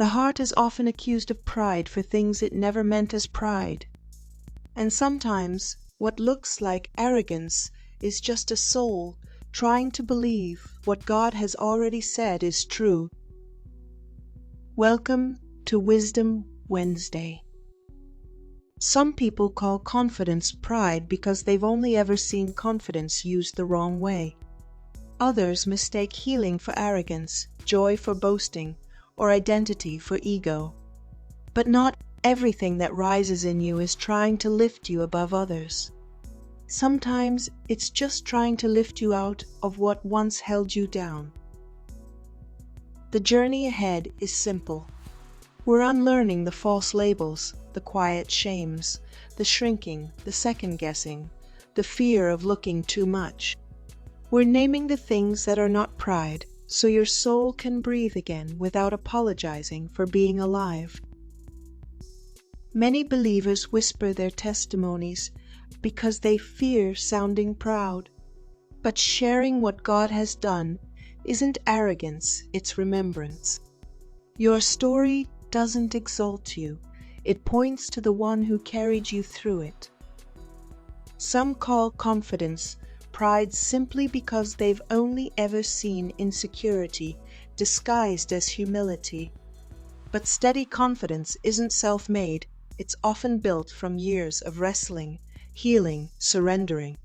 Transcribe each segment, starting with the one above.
The heart is often accused of pride for things it never meant as pride. And sometimes what looks like arrogance is just a soul trying to believe what God has already said is true. Welcome to Wisdom Wednesday. Some people call confidence pride because they've only ever seen confidence used the wrong way. Others mistake healing for arrogance, joy for boasting, or identity for ego. But not everything that rises in you is trying to lift you above others. Sometimes it's just trying to lift you out of what once held you down. The journey ahead is simple. We're unlearning the false labels, the quiet shames, the shrinking, the second-guessing, the fear of looking too much. We're naming the things that are not pride, so your soul can breathe again without apologizing for being alive. Many believers whisper their testimonies because they fear sounding proud. But sharing what God has done isn't arrogance, it's remembrance. Your story doesn't exalt you, it points to the one who carried you through it. Some call confidence pride simply because they've only ever seen insecurity disguised as humility. But steady confidence isn't self-made, it's often built from years of wrestling, healing, surrendering.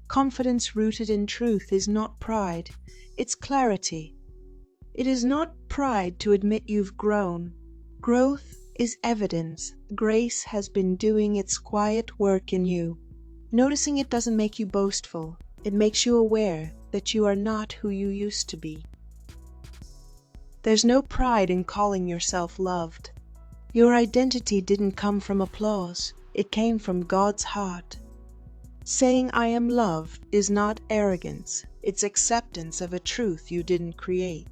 Confidence rooted in truth is not pride, it's clarity. It is not pride to admit you've grown. Growth is evidence grace has been doing its quiet work in you. Noticing it doesn't make you boastful, it makes you aware that you are not who you used to be. There's no pride in calling yourself loved. Your identity didn't come from applause, it came from God's heart. Saying I am loved is not arrogance, it's acceptance of a truth you didn't create.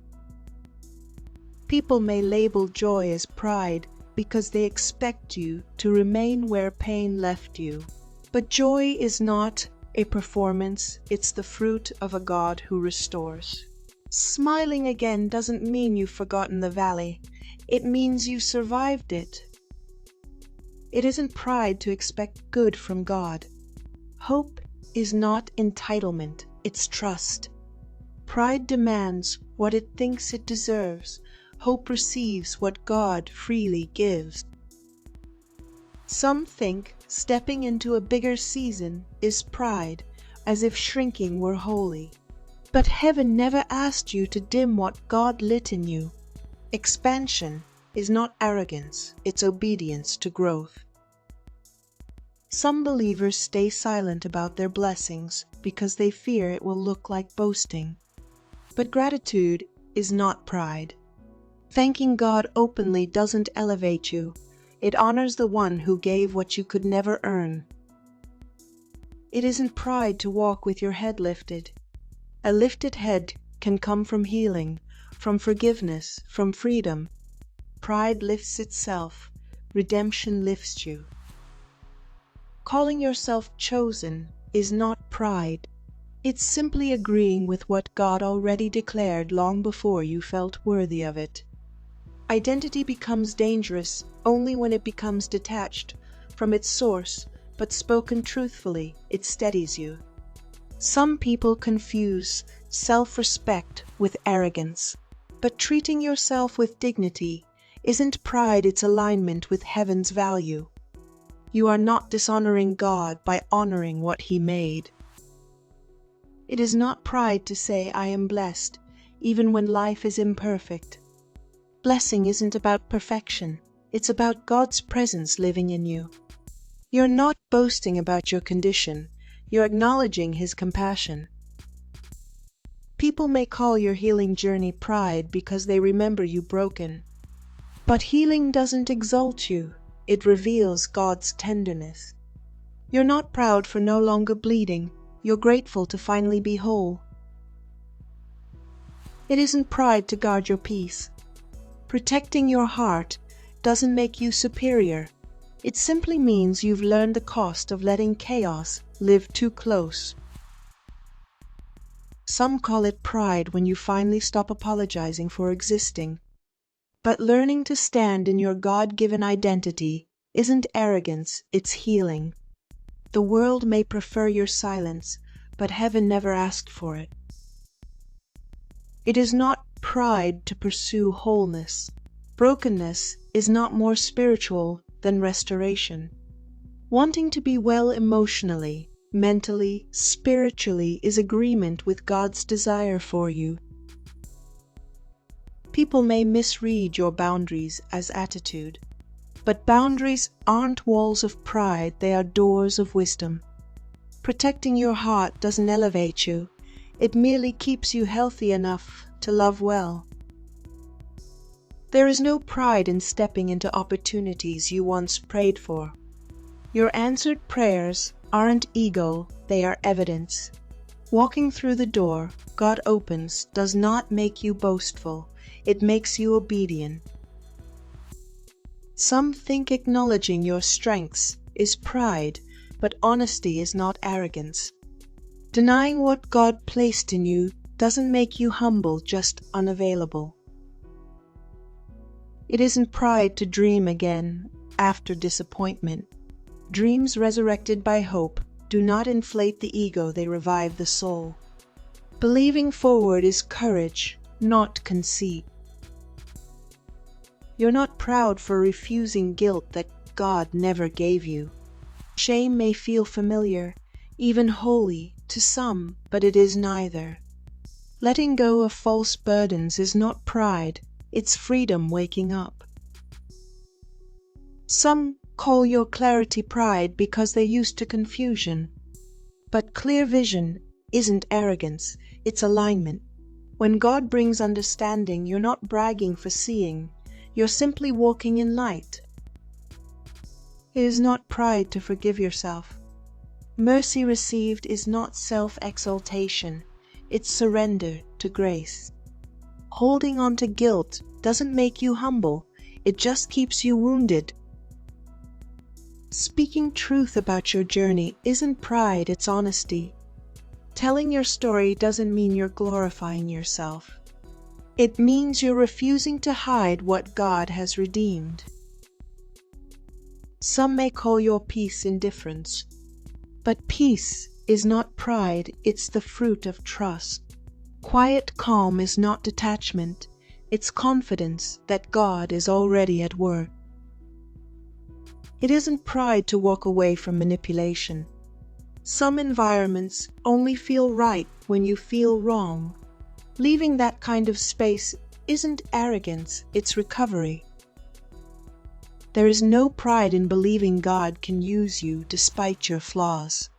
People may label joy as pride because they expect you to remain where pain left you. But joy is not a performance, it's the fruit of a God who restores. Smiling again doesn't mean you've forgotten the valley, it means you survived it. It isn't pride to expect good from God. Hope is not entitlement, it's trust. Pride demands what it thinks it deserves. Hope receives what God freely gives. Some think stepping into a bigger season is pride, as if shrinking were holy. But heaven never asked you to dim what God lit in you. Expansion is not arrogance, it's obedience to growth. Some believers stay silent about their blessings because they fear it will look like boasting. But gratitude is not pride. Thanking God openly doesn't elevate you. It honors the one who gave what you could never earn. It isn't pride to walk with your head lifted. A lifted head can come from healing, from forgiveness, from freedom. Pride lifts itself. Redemption lifts you. Calling yourself chosen is not pride. It's simply agreeing with what God already declared long before you felt worthy of it. Identity becomes dangerous only when it becomes detached from its source, but spoken truthfully, it steadies you. Some people confuse self-respect with arrogance, but treating yourself with dignity isn't pride, it's alignment with heaven's value. You are not dishonoring God by honoring what He made. It is not pride to say I am blessed, even when life is imperfect. Blessing isn't about perfection, it's about God's presence living in you. You're not boasting about your condition, you're acknowledging His compassion. People may call your healing journey pride because they remember you broken. But healing doesn't exalt you, it reveals God's tenderness. You're not proud for no longer bleeding, you're grateful to finally be whole. It isn't pride to guard your peace. Protecting your heart doesn't make you superior. It simply means you've learned the cost of letting chaos live too close. Some call it pride when you finally stop apologizing for existing. But learning to stand in your God-given identity isn't arrogance, it's healing. The world may prefer your silence, but heaven never asked for it. It is not pride to pursue wholeness. Brokenness is not more spiritual than restoration. Wanting to be well emotionally, mentally, spiritually is agreement with God's desire for you. People may misread your boundaries as attitude, but boundaries aren't walls of pride, they are doors of wisdom. Protecting your heart doesn't elevate you, it merely keeps you healthy enough to love well. There is no pride in stepping into opportunities you once prayed for. Your answered prayers aren't ego, they are evidence. Walking through the door God opens does not make you boastful, it makes you obedient. Some think acknowledging your strengths is pride, but honesty is not arrogance. Denying what God placed in you doesn't make you humble, just unavailable. It isn't pride to dream again after disappointment. Dreams resurrected by hope do not inflate the ego, they revive the soul. Believing forward is courage, not conceit. You're not proud for refusing guilt that God never gave you. Shame may feel familiar, even holy, to some, but it is neither. Letting go of false burdens is not pride, it's freedom waking up. Some call your clarity pride because they're used to confusion. But clear vision isn't arrogance, it's alignment. When God brings understanding, you're not bragging for seeing, you're simply walking in light. It is not pride to forgive yourself. Mercy received is not self-exaltation, it's surrender to grace. Holding on to guilt doesn't make you humble, it just keeps you wounded. Speaking truth about your journey isn't pride, it's honesty. Telling your story doesn't mean you're glorifying yourself. It means you're refusing to hide what God has redeemed. Some may call your peace indifference, but peace is not pride, it's the fruit of trust. Quiet calm is not detachment, it's confidence that God is already at work. It isn't pride to walk away from manipulation. Some environments only feel right when you feel wrong. Leaving that kind of space isn't arrogance, it's recovery. There is no pride in believing God can use you despite your flaws.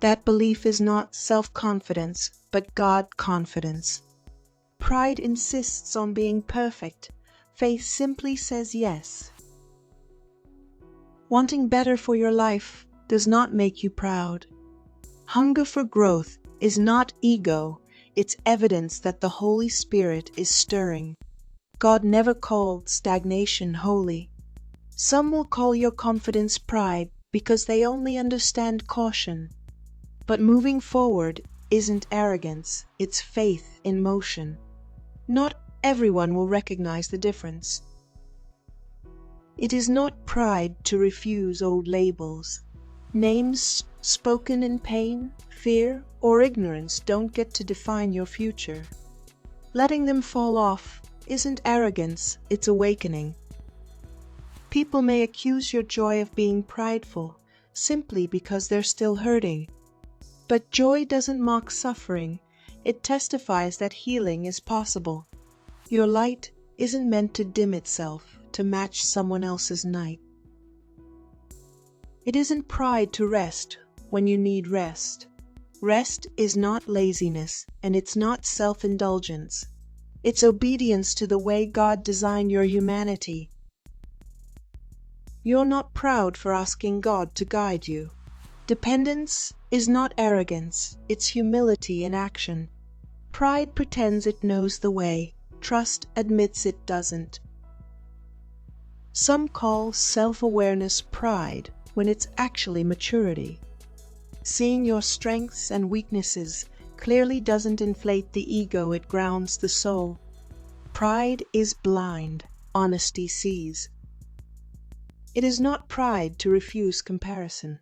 That belief is not self-confidence, but God-confidence. Pride insists on being perfect. Faith simply says yes. Wanting better for your life does not make you proud. Hunger for growth is not ego, it's evidence that the Holy Spirit is stirring. God never called stagnation holy. Some will call your confidence pride because they only understand caution. But moving forward isn't arrogance, it's faith in motion. Not everyone will recognize the difference. It is not pride to refuse old labels. Names spoken in pain, fear, or ignorance don't get to define your future. Letting them fall off isn't arrogance, it's awakening. People may accuse your joy of being prideful simply because they're still hurting. But joy doesn't mock suffering, it testifies that healing is possible. Your light isn't meant to dim itself to match someone else's night. It isn't pride to rest when you need rest. Rest is not laziness, and it's not self-indulgence. It's obedience to the way God designed your humanity. You're not proud for asking God to guide you. Dependence is not arrogance, it's humility in action. Pride pretends it knows the way, trust admits it doesn't. Some call self-awareness pride when it's actually maturity. Seeing your strengths and weaknesses clearly doesn't inflate the ego, it grounds the soul. Pride is blind, honesty sees. It is not pride to refuse comparison.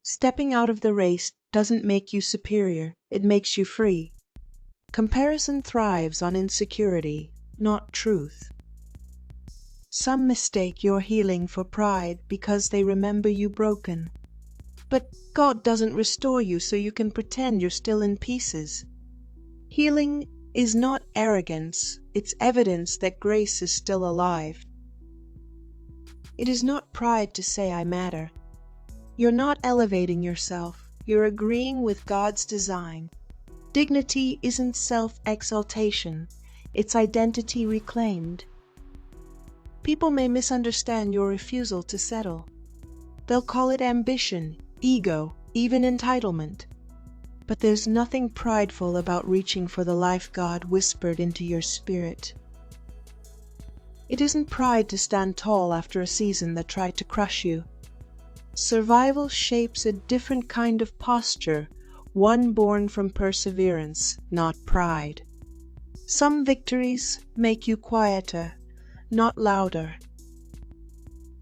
Stepping out of the race doesn't make you superior, it makes you free. Comparison thrives on insecurity, not truth. Some mistake your healing for pride because they remember you broken. But God doesn't restore you so you can pretend you're still in pieces. Healing is not arrogance, it's evidence that grace is still alive. It is not pride to say I matter. You're not elevating yourself, you're agreeing with God's design. Dignity isn't self-exaltation, it's identity reclaimed. People may misunderstand your refusal to settle. They'll call it ambition, ego, even entitlement. But there's nothing prideful about reaching for the life God whispered into your spirit. It isn't pride to stand tall after a season that tried to crush you. Survival shapes a different kind of posture, one born from perseverance, not pride. Some victories make you quieter, not louder.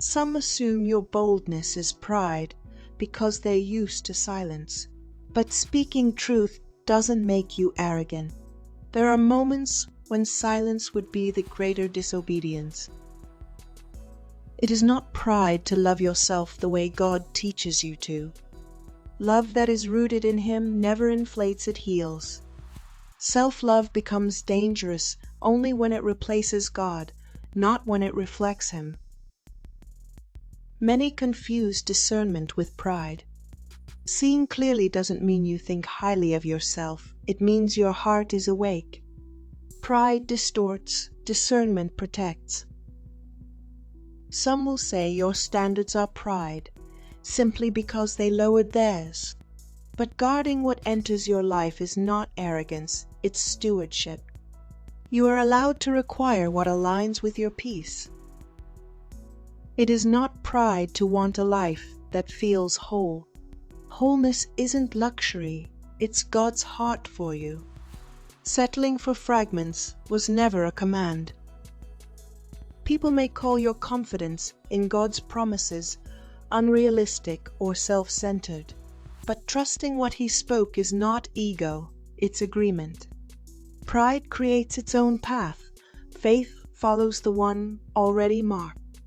Some assume your boldness is pride because they're used to silence. But speaking truth doesn't make you arrogant. There are moments when silence would be the greater disobedience. It is not pride to love yourself the way God teaches you to. Love that is rooted in Him never inflates, it heals. Self-love becomes dangerous only when it replaces God, not when it reflects Him. Many confuse discernment with pride. Seeing clearly doesn't mean you think highly of yourself, it means your heart is awake. Pride distorts, discernment protects. Some will say your standards are pride, simply because they lowered theirs. But guarding what enters your life is not arrogance, it's stewardship. You are allowed to require what aligns with your peace. It is not pride to want a life that feels whole. Wholeness isn't luxury, it's God's heart for you. Settling for fragments was never a command. People may call your confidence in God's promises unrealistic or self-centered, but trusting what He spoke is not ego, it's agreement. Pride creates its own path, faith follows the one already marked.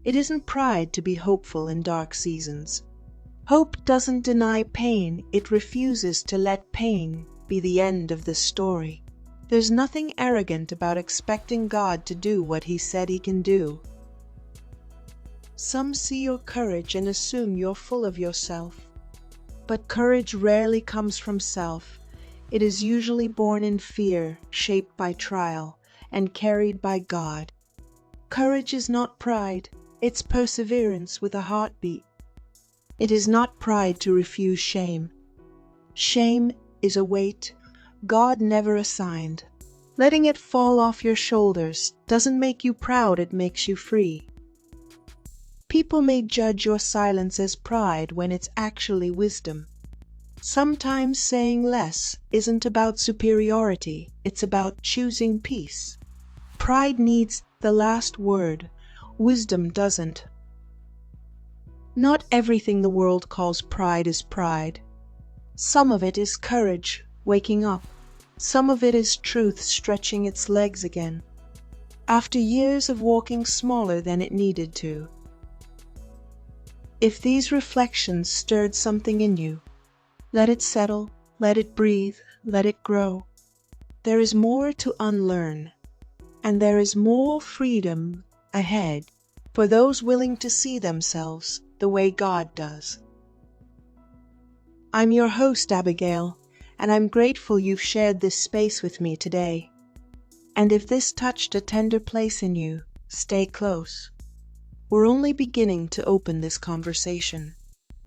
It isn't pride to be hopeful in dark seasons. Hope doesn't deny pain, it refuses to let pain be the end of the story. There's nothing arrogant about expecting God to do what He said He can do. Some see your courage and assume you're full of yourself. But courage rarely comes from self. It is usually born in fear, shaped by trial, and carried by God. Courage is not pride, it's perseverance with a heartbeat. It is not pride to refuse shame. Shame is a weight God never assigned. Letting it fall off your shoulders doesn't make you proud, it makes you free. People may judge your silence as pride when it's actually wisdom. Sometimes saying less isn't about superiority, it's about choosing peace. Pride needs the last word, wisdom doesn't. Not everything the world calls pride is pride. Some of it is courage, waking up. Some of it is truth stretching its legs again, after years of walking smaller than it needed to. If these reflections stirred something in you, let it settle, let it breathe, let it grow. There is more to unlearn, and there is more freedom ahead for those willing to see themselves the way God does. I'm your host, Abigail, and I'm grateful you've shared this space with me today. And if this touched a tender place in you, stay close. We're only beginning to open this conversation.